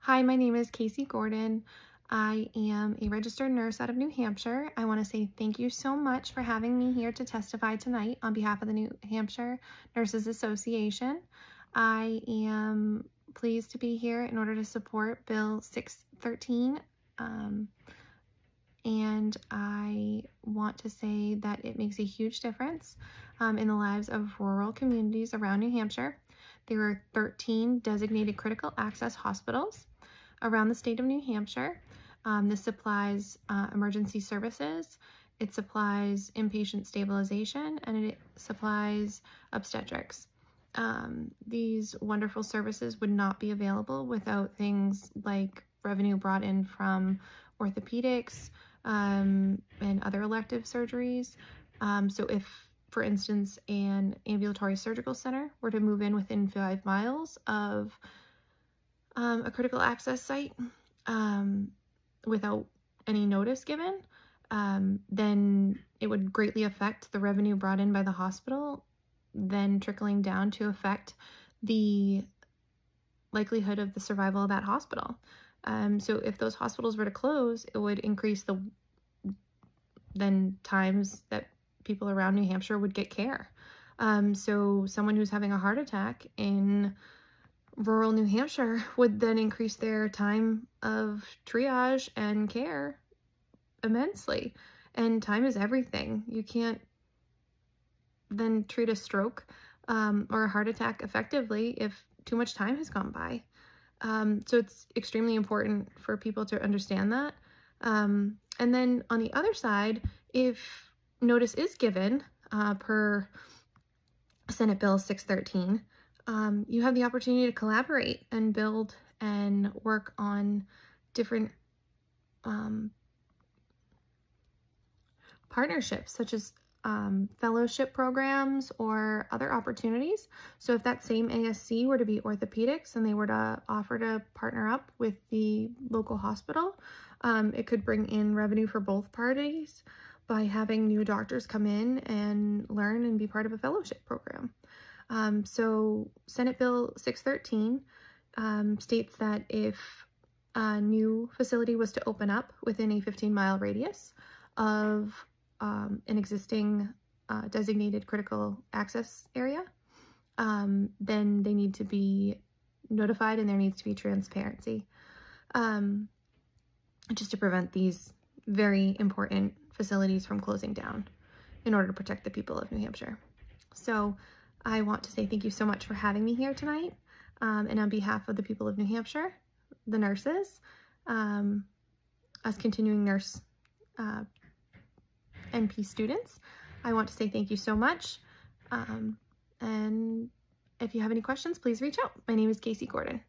Hi, my name is Casey Gordon. I am a registered nurse out of New Hampshire. I want to say thank you so much for having me here to testify tonight on behalf of the New Hampshire Nurses Association. I am pleased to be here in order to support Bill 613. And I want to say that it makes a huge difference in the lives of rural communities around New Hampshire. There are 13 designated critical access hospitals around the state of New Hampshire. This supplies emergency services, it supplies inpatient stabilization, and it supplies obstetrics. These wonderful services would not be available without things like revenue brought in from orthopedics and other elective surgeries. So if, for instance, an ambulatory surgical center were to move in within 5 miles of a critical access site without any notice given, then it would greatly affect the revenue brought in by the hospital, then trickling down to affect the likelihood of the survival of that hospital. So if those hospitals were to close, it would increase the times that people around New Hampshire would get care. So someone who's having a heart attack in rural New Hampshire would then increase their time of triage and care immensely. And time is everything. You can't then treat a stroke or a heart attack effectively if too much time has gone by. So it's extremely important for people to understand that. And then on the other side, if notice is given per Senate Bill 613, you have the opportunity to collaborate and build and work on different partnerships, such as fellowship programs or other opportunities. So if that same ASC were to be orthopedics and they were to offer to partner up with the local hospital, it could bring in revenue for both parties by having new doctors come in and learn and be part of a fellowship program. So Senate Bill 613 states that if a new facility was to open up within a 15-mile radius of an existing designated critical access area, then they need to be notified and there needs to be transparency just to prevent these very important facilities from closing down in order to protect the people of New Hampshire. So I want to say thank you so much for having me here tonight. And on behalf of the people of New Hampshire, the nurses, us continuing nurse NP students, I want to say thank you so much. And if you have any questions, please reach out. My name is Casey Gordon.